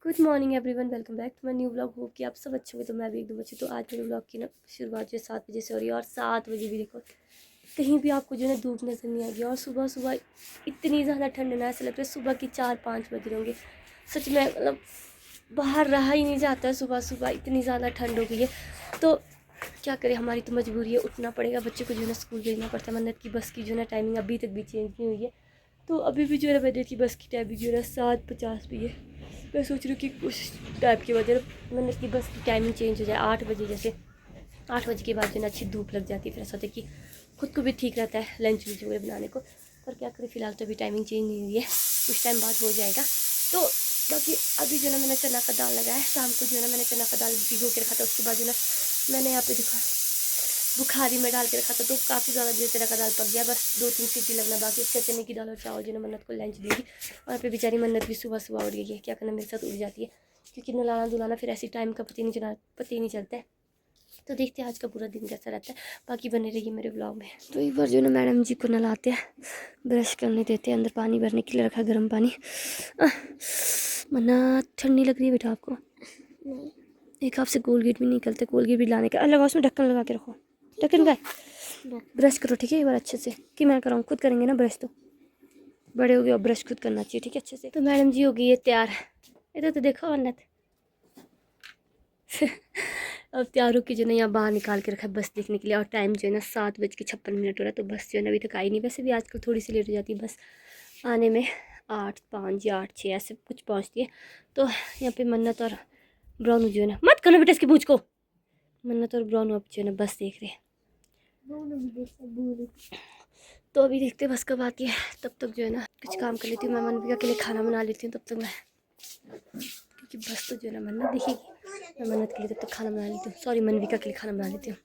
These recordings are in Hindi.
Good morning everyone, welcome back to my new vlog. हो कि आप सब अच्छे होंगे, तो मैं भी एकदम अच्छी। तो आज मेरे व्लॉग की ना शुरुआत जो 7 बजे से हो रही है, और 7 बजे भी देखो कहीं भी आपको जो है धूप नज़र नहीं आएगी। और सुबह सुबह इतनी ज़्यादा ठंड है ना, ऐसा लग रहा है सुबह की 4-5 बज रहे होंगे। सच में मतलब बाहर रहा ही नहीं जाता है, सुबह सुबह इतनी ज़्यादा ठंड हो गई है। तो क्या करें, हमारी तो मजबूरी है, उठना पड़ेगा। बच्चे को जो है ना स्कूल भेजना पड़ता है। मन्नत की बस की जो है ना टाइमिंग अभी तक भी चेंज नहीं हुई है, तो अभी भी जो है मन्नत की बस की टाइमिंग जो है 7:50 भी है। मैं सोच रही हूँ कि कुछ टाइप की वजह मन्नत की बस की टाइमिंग चेंज हो जाए 8 बजे, जैसे 8 बजे के बाद जो है अच्छी धूप लग जाती है, फिर ऐसा होता है कि खुद को भी ठीक रहता है लंच वंच वगैरह बनाने को। पर क्या करें, फिलहाल तो अभी टाइमिंग चेंज नहीं हुई है, कुछ टाइम बाद हो जाएगा। तो बाकी अभी जो है ना मैंने चना का दाल लगाया है। शाम को जो है ना मैंने चना का दाल भिगो के रखा था। उसके बाद जो है ना मैंने यहाँ पे देखा बुखारी में डाल के रखा था, तो काफ़ी ज़्यादा जो चना का दाल पक गया। बस 2-3 सीटी लगना बाकी। इससे चने की दाल और चावल जो है मन्नत को लंच दी थी। और फिर बेचारी मन्नत भी सुबह सुबह उठ गई है, क्या करना, मेरे साथ उठ जाती है, क्योंकि नलाना धुलाना फिर ऐसी टाइम का पता ही नहीं चलता है। तो देखते हैं आज का पूरा दिन कैसा रहता है। बाकी बने रहिए मेरे ब्लॉग में। तो एक बार जो ना मैडम जी को नलाते हैं, ब्रश करने देते हैं, अंदर पानी भरने के लिए रखा गर्म पानी। मन्ना ठंडी लग रही है बेटा आपको? नहीं। एक आपसे कोलगेट भी नहीं निकलते, कोलगेट भी लाने का लगा, उसमें ढक्कन लगा के रखो। ढक्कन का ब्रश करो, ठीक है, एक बार अच्छे से। कि मैं कराऊँ? खुद करेंगे ना ब्रश, तो बड़े हो गए और ब्रश खुद करना चाहिए, ठीक है, अच्छे से। तो मैडम जी हो गई है तैयार। इधर तो देखो अन्नत। अब तैयार होकर जो है ना यहाँ बाहर निकाल के रखा है बस देखने के लिए। और टाइम जो है ना 7:56 हो रहा है। तो बस जो है ना अभी तक आई नहीं। वैसे भी आजकल थोड़ी सी लेट हो जाती है बस आने में, 8:05 या 8:06 ऐसे कुछ पहुँचती है। तो यहाँ पे मन्नत और ब्राउन जो है ना, मत करना बेटा इसकी पूछ को। मन्नत और ब्राउन अब जो है ना बस देख रहे हैं। तो अभी देखते हैं बस कब आती है। तब तक जो है ना कुछ काम कर लेती हूँ मैं, मनविका के लिए खाना बना लेती हूँ तब तक मैं, क्योंकि बस तो जो है ना मन्नत दिखेगी। मैं मन्नत के लिए तब तक खाना बना लेती हूँ, सॉरी मनविका के लिए खाना बना लेती हूँ।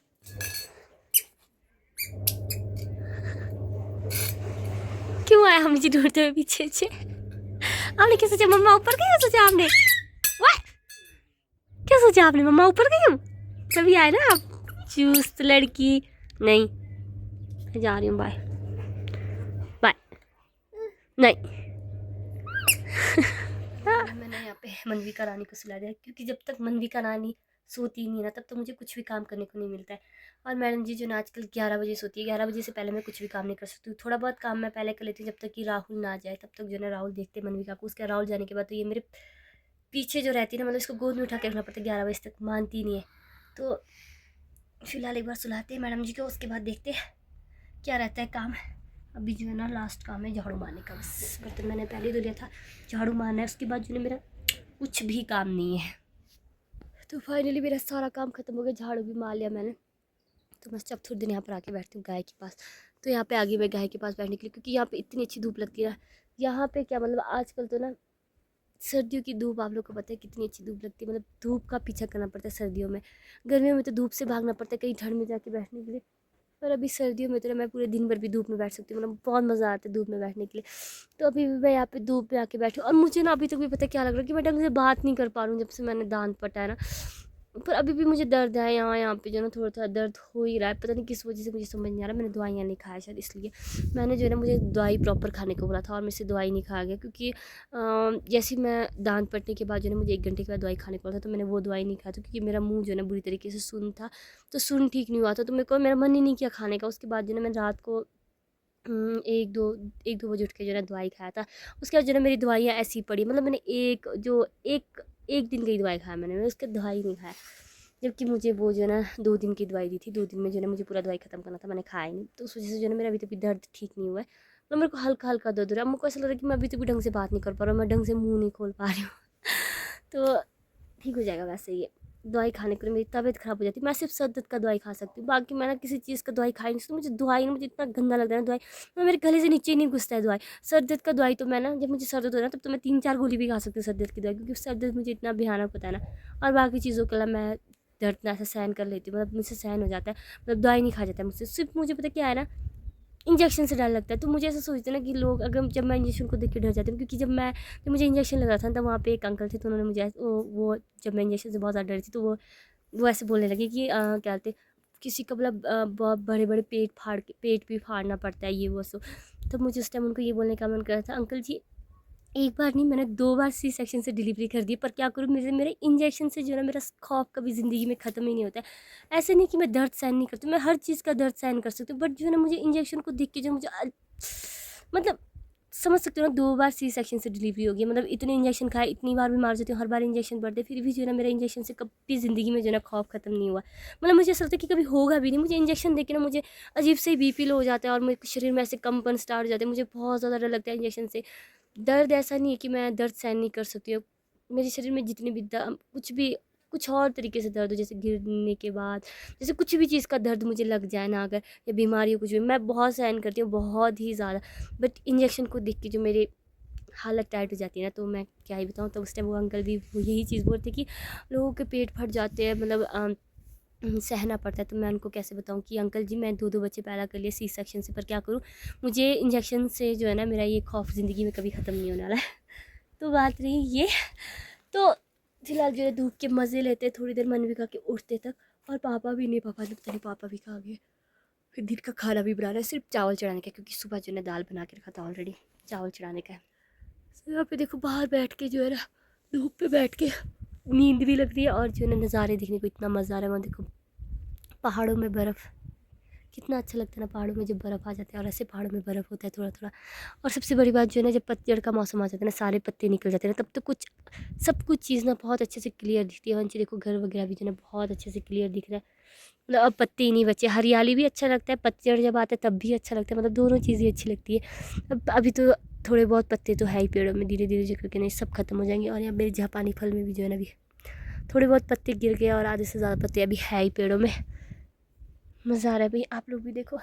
क्यों आया हम जी ढूंढते हुए पीछे पीछे? आपने क्या सोचा, मम्मा ऊपर गई? सोचा आपने? क्या सोचा आपने, मम्मा ऊपर गई हूँ? तभी आए ना आप चुस्त लड़की। नहीं, मैं जा रही हूँ, बाय बाय। नहीं। मैंने यहाँ पे मनविका रानी को सुला दिया, क्योंकि जब तक मनविका रानी सोती नहीं है ना तब तक मुझे कुछ भी काम करने को नहीं मिलता है। और मैडम जी जो ना आजकल 11 बजे सोती है, 11 बजे से पहले मैं कुछ भी काम नहीं कर सकती हूँ। थोड़ा बहुत काम मैं पहले कर लेती हूँ, जब तक कि राहुल ना आ जाए तब तक जो है ना राहुल देखते हैं मनविका को। उसके राहुल जाने के बाद तो ये मेरे पीछे जो रहती है ना, मतलब इसको गोद में उठा के रखना पड़ता है, 11 बजे तक मानती नहीं है। तो फिलहाल एक बार सुलाते हैं मैडम जी को, उसके बाद देखते हैं क्या रहता है काम। अभी जो है ना लास्ट काम है झाड़ू मारने का, बस बर्तन मैंने पहले ही धो लिया था, झाड़ू मारना है। उसके बाद जो है मेरा कुछ भी काम नहीं है। तो फाइनली मेरा सारा काम खत्म हो गया, झाड़ू भी मार लिया मैंने। तो बस अब थोड़ी देर यहाँ पर आके बैठती हूँ गाय के पास। तो यहाँ पे आगे मैं गाय के पास बैठने के लिए, क्योंकि यहाँ पे इतनी अच्छी धूप लगती है ना। यहाँ पे क्या मतलब आजकल तो ना सर्दियों की धूप आप लोग को पता है कितनी अच्छी धूप लगती है, मतलब धूप का पीछा करना पड़ता है सर्दियों में। गर्मियों में तो धूप से भागना पड़ता है कहीं ठंड में जाके बैठने के लिए। पर अभी सर्दियों में तो ना मैं पूरे दिन भर भी धूप में बैठ सकती हूँ, मतलब बहुत मज़ा आता है धूप में बैठने के लिए। तो अभी भी मैं यहाँ पे धूप में आके बैठी हूँ, और मुझे ना अभी तक भी पता है क्या लग रहा है कि मैं ढंग से बात नहीं कर पा रही हूँ जब से मैंने दांत पटा है ना। पर अभी भी मुझे दर्द है यहाँ पे जो ना थोड़ा थोड़ा दर्द हो ही रहा है, पता नहीं किस वजह से, मुझे समझ नहीं आ रहा। मैंने दवाइयाँ नहीं खाया शायद इसलिए। मैंने जो है ना मुझे दवाई प्रॉपर खाने को बोला था, और मेरे से दवाई नहीं खाया गया, क्योंकि जैसे मैं दांत पटने के बाद जो है मुझे 1 घंटे के बाद दवाई खाने को बोला था, तो मैंने वो दवाई नहीं खाया था, क्योंकि मेरा मुँह जो है ना बुरी तरीके से सुन था, तो सुन ठीक नहीं हुआ था, तो मेरे को मेरा मन ही नहीं किया खाने का। उसके बाद जो है ना मैं रात को 1-2 बजे उठ के जो है ना दवाई खाया था। उसके बाद जो है ना मेरी दवाइयाँ ऐसी ही पड़ी, मतलब मैंने एक दिन की दवाई खाया मैंने उसके दवाई नहीं खाया। जबकि मुझे वो जो है ना 2 दिन की दवाई दी थी, 2 दिन में जो है ना मुझे पूरा दवाई ख़त्म करना था, मैंने खाया ही नहीं। तो उस वजह से जो है ना मेरा अभी तक भी दर्द ठीक नहीं हुआ है, मतलब मेरे को हल्का हल्का दर्द हो रहा है। मुझको ऐसा लग रहा है कि मैं अभी तक भी ढंग से बात नहीं कर पा रहा हूँ, मैं ढंग से मुँह नहीं खोल पा रही हूँ। तो ठीक हो जाएगा वैसे ये दवाई खाने के लिए। मेरी तबीयत ख़राब हो जाती है, मैं सिर्फ सर दर्द का दवाई खा सकती हूँ, बाकी मैं ना किसी चीज़ का दवाई खाई नहीं। तो मुझे दवाई ना, मुझे इतना गंदा लगता है ना दवाई, मैं मेरे गले से नीचे ही नहीं घुसता है दवाई। सर दर्द का दवाई तो मैं ना, जब मुझे सर दर्द हो रहा है तब तो मैं 3-4 गोली भी खा सकती हूँ सर दर्द की दवाई, क्योंकि सर दर्द मुझे इतना भयानक होता है ना। और बाकी चीज़ों के लिए मैं दर्द ना ऐसा सहन कर लेती हूँ, मतलब मुझसे सहन हो जाता है, मतलब दवाई नहीं खा जाता है मुझसे। सिर्फ मुझे पता क्या है ना, इंजेक्शन से डर लगता है। तो मुझे ऐसा सोचते हैं ना कि लोग, अगर जब मैं इंजेक्शन को देख के डर जाती हूँ, क्योंकि जब मुझे इंजेक्शन लगा था तब वहाँ पे एक अंकल थे, तो उन्होंने मुझे वो जब मैं इंजेक्शन से बहुत ज़्यादा डरी थी, तो वो ऐसे बोलने लगे कि क्या बोलते, किसी का मतलब बहुत बड़े बड़े पेट भी फाड़ना पड़ता है, ये वो सो। तो मुझे उस टाइम उनको ये बोलने का मन कर रहा था, अंकल जी एक बार नहीं, मैंने 2 बार सी सेक्शन से डिलीवरी कर दी, पर क्या करूँ, मेरे इंजेक्शन से जो है ना, मेरा खौफ कभी ज़िंदगी में ख़त्म ही नहीं होता है। ऐसे नहीं कि मैं दर्द सहन नहीं करती, मैं हर चीज़ का दर्द सहन कर सकती हूँ, बट जो है ना, मुझे इंजेक्शन को देख के जो मुझे मतलब समझ सकते हो ना, 2 बार सी सेक्शन से डिलीवरी हो गई, मतलब इतने इंजेक्शन खाए, इतनी बार बीमार जाती हूँ, हर बार इंजेक्शन पड़ते, फिर भी जो है ना, मेरा इंजेक्शन से कभी ज़िंदगी में जो है ना खौफ ख़त्म नहीं हुआ। मतलब मुझे ऐसा लगता है कि कभी होगा भी नहीं। मुझे इंजेक्शन देख के ना, मुझे अजीब से ही बीपी लो हो जाता है और मेरे शरीर में ऐसे कंपन स्टार्ट हो जाते हैं, मुझे बहुत ज़्यादा डर लगता है इंजेक्शन से। दर्द ऐसा नहीं है कि मैं दर्द सहन नहीं कर सकती हूँ। मेरे शरीर में जितने भी कुछ भी कुछ और तरीके से दर्द हो, जैसे गिरने के बाद, जैसे कुछ भी चीज़ का दर्द मुझे लग जाए ना अगर, या बीमारी हो कुछ भी, मैं बहुत सहन करती हूँ, बहुत ही ज़्यादा। बट इंजेक्शन को देख के जो मेरी हालत टाइट हो जाती है ना, तो मैं क्या ही बताऊँ। तो उस टाइम वो अंकल भी वो यही चीज़ बोलते कि लोगों के पेट फट जाते हैं, मतलब सहना पड़ता है। तो मैं उनको कैसे बताऊँ कि अंकल जी, मैं 2-2 बच्चे पैदा कर लिए सी सेक्शन से, पर क्या करूँ, मुझे इंजेक्शन से जो है ना, मेरा ये खौफ ज़िंदगी में कभी ख़त्म नहीं होने वाला है। तो बात रही ये, तो फिलहाल जो है धूप के मज़े लेते, थोड़ी देर मनविका के उठते तक। और पापा भी नहीं, पापा ने पता नहीं पापा भी कहाँ गए। फिर दिन का खाना भी बनाना है, सिर्फ चावल चढ़ाने का, क्योंकि सुबह जो है दाल बना के रखा था ऑलरेडी, चावल चढ़ाने का है। तो यहाँ पे देखो, बाहर बैठ के जो है ना, धूप पे बैठ के नींद भी लग रही है, और जो है ना नज़ारे देखने को इतना मज़ा आ रहा है। वहाँ देखो पहाड़ों में बर्फ़, कितना अच्छा लगता है ना पहाड़ों में जब बर्फ़ आ जाता है, और ऐसे पहाड़ों में बर्फ़ होता है थोड़ा थोड़ा। और सबसे बड़ी बात जो है ना, जब पतझड़ का मौसम आ जाता है ना, सारे पत्ते निकल जाते हैं ना, तब तो कुछ सब कुछ चीज़ ना बहुत अच्छे से क्लियर दिखती है। वहाँ नीचे देखो घर वगैरह भी जो है ना बहुत अच्छे से क्लियर दिख रहा है। मतलब अब पत्ते ही नहीं बचे, हरियाली भी अच्छा लगता है, पतझड़ जब आता है तब भी अच्छा लगता है, मतलब दोनों चीज़ें अच्छी लगती है। अब अभी तो थोड़े बहुत पत्ते तो है ही पेड़ों में, धीरे धीरे जो करके नहीं सब खत्म हो जाएंगे। और यहाँ मेरे जापानी फल में भी जो है ना, अभी थोड़े बहुत पत्ते गिर गए, और आधे से ज़्यादा पत्ते अभी है ही पेड़ों में। मज़ा आ रहा है भाई, आप लोग भी देखो।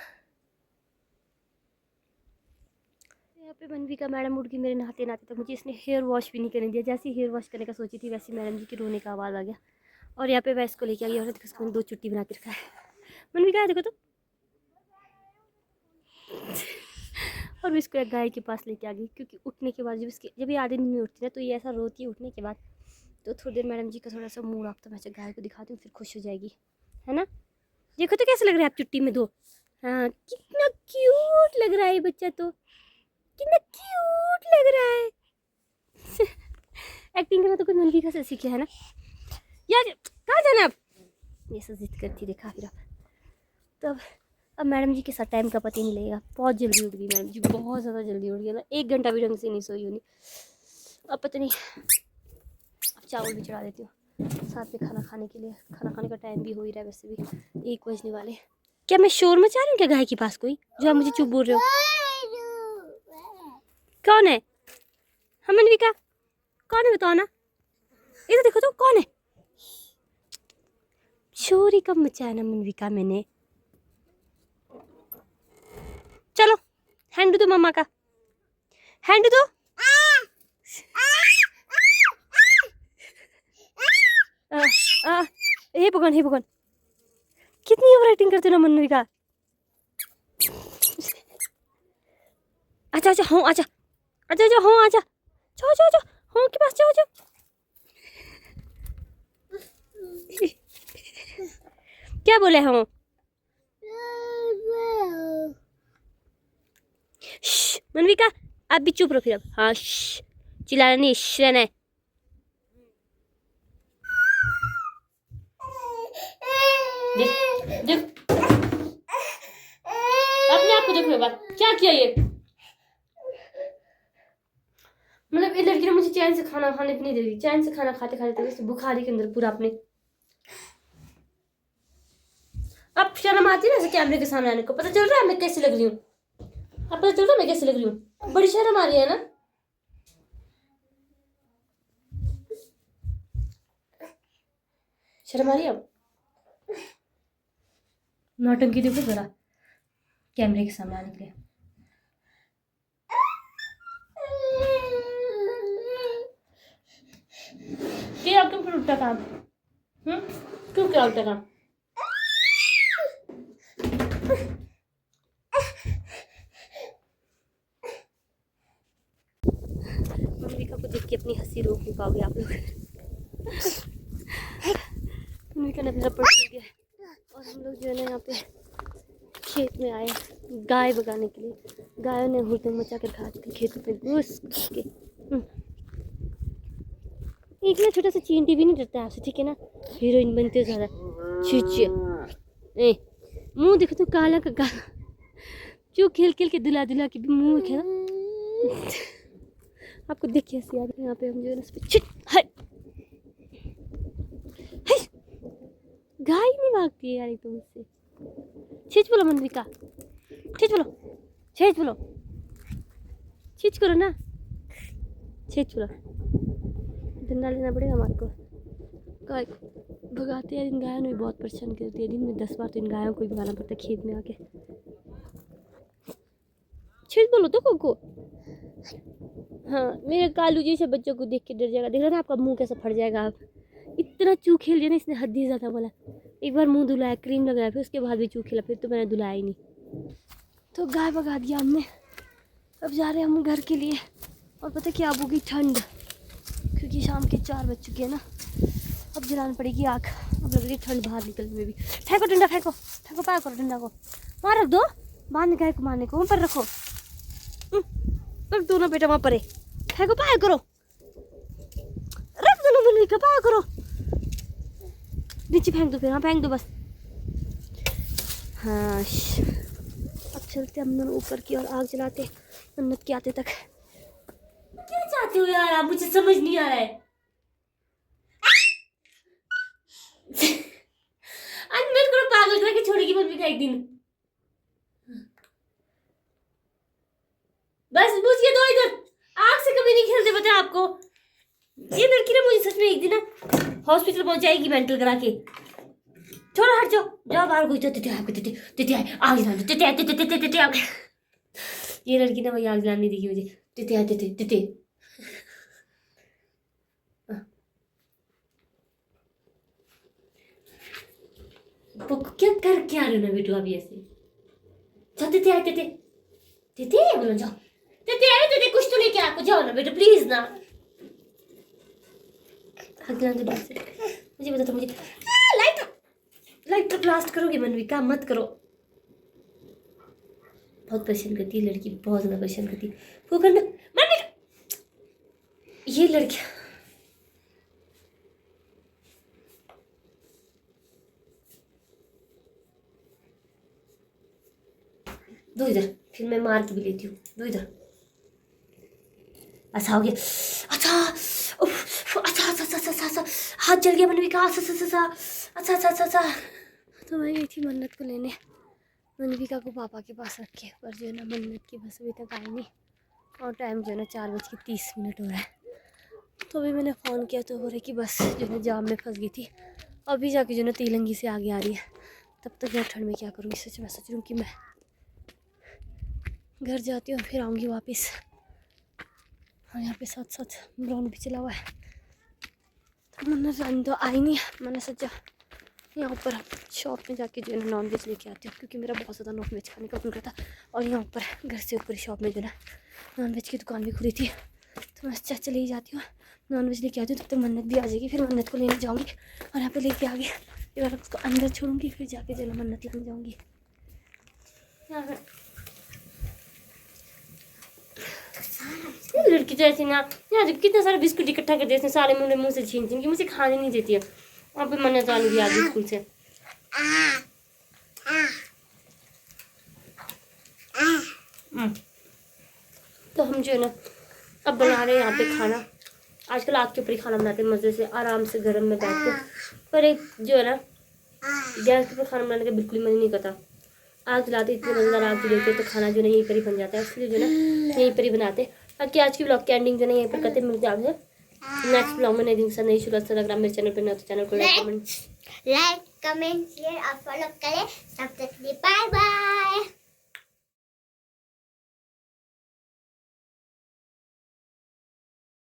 यहाँ पे मनविका मैडम उठ गई मेरे नहाते नहाते, तो मुझे इसने हेयर वॉश भी नहीं करने दिया। जैसे ही हेयर वॉश करने का सोची थी, वैसे मैडम जी की रोने का आवाज़ आ गया। और यहाँ पे मैं इसको लेके आ गई, और देखो इसको मैंने 2 चुट्टी बना के रखा है। मनविका देखो तो। और मैं इसको एक गाय के पास लेके आ गई, क्योंकि उठने के बाद जब ये आधे नींद में उठती है ना, तो ये ऐसा रोती है उठने के बाद। तो थोड़ी देर मैडम जी का थोड़ा सा मूड ऑफ, तो मैं गाय को दिखाती हूँ, फिर खुश हो जाएगी, है ना। देखो तो कैसे लग रहा है आप चुट्टी में 2। हाँ, कितना क्यूट लग रहा है ये बच्चा, तो कितना क्यूट लग रहा है। एक्टिंग करना तो कुछ मनविका से सीखे, है ना यार। कहाँ जाना आप, ये सब जिद करती देखा फिर अब अब मैडम जी के साथ टाइम का पता ही नहीं लगेगा। बहुत जल्दी उठ गई मैडम जी, बहुत ज़्यादा जल्दी उठ गई ना, 1 घंटा भी ढंग से नहीं सोई होनी। अब पता नहीं, अब चावल भी चढ़ा देती हूँ साथ में खाना खाने के लिए। खाना खाने का टाइम भी हो ही रहा है, वैसे भी 1 बजने वाले। क्या मैं शोर मचा रही हूँ क्या गाय के पास कोई, जो आप मुझे चुप बोल रहे हो? कौन है? हम मनविका, कौन है बताओ ना, इधर देखो तो कौन है। शोर ही कब मचाया ना मनविका मैंने। चलो हैंड दो मम्मा का, हैंड दो। हे भगवान, हे भगवान, कितनी ओवर एक्टिंग करते हो ना मनविका। अच्छा अच्छा, हाँ आजा, अच्छा अच्छा, हाँ आजा, जाओ जाओ जाओ, हाँ के पास जाओ जाओ। क्या बोले हम? मनविका आप भी चुप रहो फिर अब। हाँ चिल्लाना नहीं, रहना है। देख देख, अपने आप को देखो एक बार, क्या किया ये। मतलब ये लड़की ने मुझे चैन से खाना खाने भी नहीं दे रही, चैन से खाना खाते खाते बुखारी के अंदर पूरा अपने। अब शर्म आती है ना ऐसे कैमरे के सामने आने को, पता चल रहा है मैं कैसे लग रही हूँ। अब पता चल रहा है मैं कैसे लग रही हूँ, बड़ी शर्म आ रही है ना। शर्म आ रही है अब, नौटंकी देखो जरा कैमरे के सामने आने के लिए। क्या क्यों फिर उल्टा काम, क्यों क्या उल्टा काम। मनविका को देख के अपनी हंसी रोक नहीं पाओगे आप लोग। मनविका ने अपना पर्स ले गया, और हम लोग जो है ना यहाँ पे खेत में आए गाय भगाने के लिए। गायों ने हुड़दंग मचा कर खा दी खेतों पे घुस के। एक ना छोटा सा चींटी भी नहीं डरता है आपसे, ठीक है ना। हीरोइन बनते हो ज़्यादा। छी, ए मुँह देखो तो काला का काला, क्यों खेल खेल के दुला दुला के भी मुँह है ना। आपको देख के हंसी आ रही है। यहाँ पे हम जो है ना गाय नहीं भागती है यार तो मुझसे। छींच बोलो मनविका, छींच बोलो, छींच बोलो, छींच करो ना, छींच बोलो। डंडा लेना पड़ेगा हमारे को। गाय को भगाते हैं, इन गायों ने बहुत परेशान करती है। दिन में 10 बार तो इन गायों को ही भगाना पड़ता है खेत में आके। छींच बोलो तो को। हाँ मेरे कालू जैसे बच्चों को देख के डर जाएगा। देख रहे ना आपका मुंह कैसा फट जाएगा। आप इतना चू खेल लिया ना इसने, हद ही ज़्यादा बोला। एक बार मुंह धुलाया, क्रीम लगाया, फिर उसके बाद भी चू खेला, फिर तो मैंने धुलाया ही नहीं। तो गाय भगा दिया हमने। अब जा रहे हैं हम घर के लिए। और पता क्या, अब होगी ठंड, क्योंकि शाम के 4 बज चुके हैं ना। अब जलानी पड़ेगी आग। अब लग रही ठंड बाहर निकलने में भी। फेंको डंडा, फेंको फेंको, पार करो डंडा को, वहाँ रख दो, बांध गाय को मारने को वहाँ पर रखो। रख दो ना बेटा वहाँ पर, फेंको, पार करो, रख दो ना मनविका, पार करो, नीचे फेंक दो, फिर हाँ फेंक दो बस। हाँ अब चलते हम दोनों ऊपर की और आग जलाते मन्नत के आते तक। क्या चाहते हो यार आप, मुझे समझ नहीं आ रहा है। आज मेरे को पागल करके छोड़ेगी मनविका एक दिन। बस मुझे दो इधर, आग से कभी नहीं खेलते पता है आपको। ये लड़की ना मुझे सच में एक दिन ना हॉस्पिटल पहुंचाएगी मेंटल करा के। छोड़ो हट जाओ, जाओ बाहर कोई तो तिते आग जला तिते। ये लड़की ना वही आग जलाने देगी मुझे। तिते क्या कर क्या रहे हो ना बेटू अभी ऐसे। जाओ तिते बोलो, जाओ तिते कुछ तो लेके आपको, जाओ ना बेटा प्लीज ना। मुझे बता तो, मुझे लाइटर ब्लास्ट करोगे मनविका, मत करो। बहुत परेशान करती है लड़की, बहुत ज्यादा परेशान करती है। वो करना मनविका, ये लड़की दो इधर, फिर मैं मार के भी लेती हूँ। दो इधर, अच्छा हो गया। अच्छा हाथ जल गया मनविका। अच्छा। तो मैं गई थी मन्नत को लेने, मनविका को पापा के पास रख के, पर जो है ना मन्नत की बस अभी तक आई नहीं। और टाइम जो है ना 4:30 हो रहा है। तो अभी मैंने फ़ोन किया तो बोले कि बस जो है जाम में फंस गई थी, अभी जाके जो है ना तेलंगी से आगे आ रही है। तब तक मैं ठंड में क्या करूँगी। सच में सोच रही हूँ कि मैं घर जाती हूँ फिर आऊँगी वापस। और यहाँ पे साथ साथ ब्राउन भी चला हुआ है। तो मैंने रानी तो आई नहीं, मैंने सोचा यहाँ ऊपर शॉप में जाके जो है ना नॉन वेज लेके आती हूँ, क्योंकि मेरा बहुत ज़्यादा नॉन वेज खाने का मन करता। और यहाँ ऊपर घर से ऊपर शॉप में जो है ना नॉन वेज की दुकान भी खुली थी। तो मैं सोचा चली जाती हूँ, नॉन वेज लेके आती हूँ, तब तक मन्नत भी आ जाएगी। फिर मन्नत को लेने जाऊँगी और यहाँ पे लेके आ गई, फिर मैं उसको अंदर छोड़ूंगी, फिर जाके जो है मन्नत लेने जाऊँगी। लड़की तो ऐसी ना यार, कितना सारा बिस्कुट इकट्ठा कर देते हैं, सारे मुझे मुँह से छीन छीन के, मुझे खाने नहीं देती है। वहाँ पे मन्नत आने भी आ गई स्कूल से। तो हम जो है ना अब बना रहे हैं यहाँ पे खाना। आजकल आग के ऊपर ही खाना बनाते हैं मज़े से, आराम से गर्म में बैठ के। पर एक जो है ना गैस के ऊपर खाना बनाने का बिल्कुल मन नहीं करता। आग जलाते इतनी मज़ेदार आग जलाते तो खाना जो है यहीं पर ही बन जाता है, इसलिए जो है ना यहीं पर ही बनाते। बाकी आज की ब्लॉग की एंडिंग जो है यहीं पर करते। मिलते हैं आपसे नेक्स्ट ब्लॉग में नई दिन से नई शुरुआत। इंस्टाग्राम मेरे चैनल पर नए तो चैनल को लाइक कमेंट शेयर और फॉलो करें। तब तक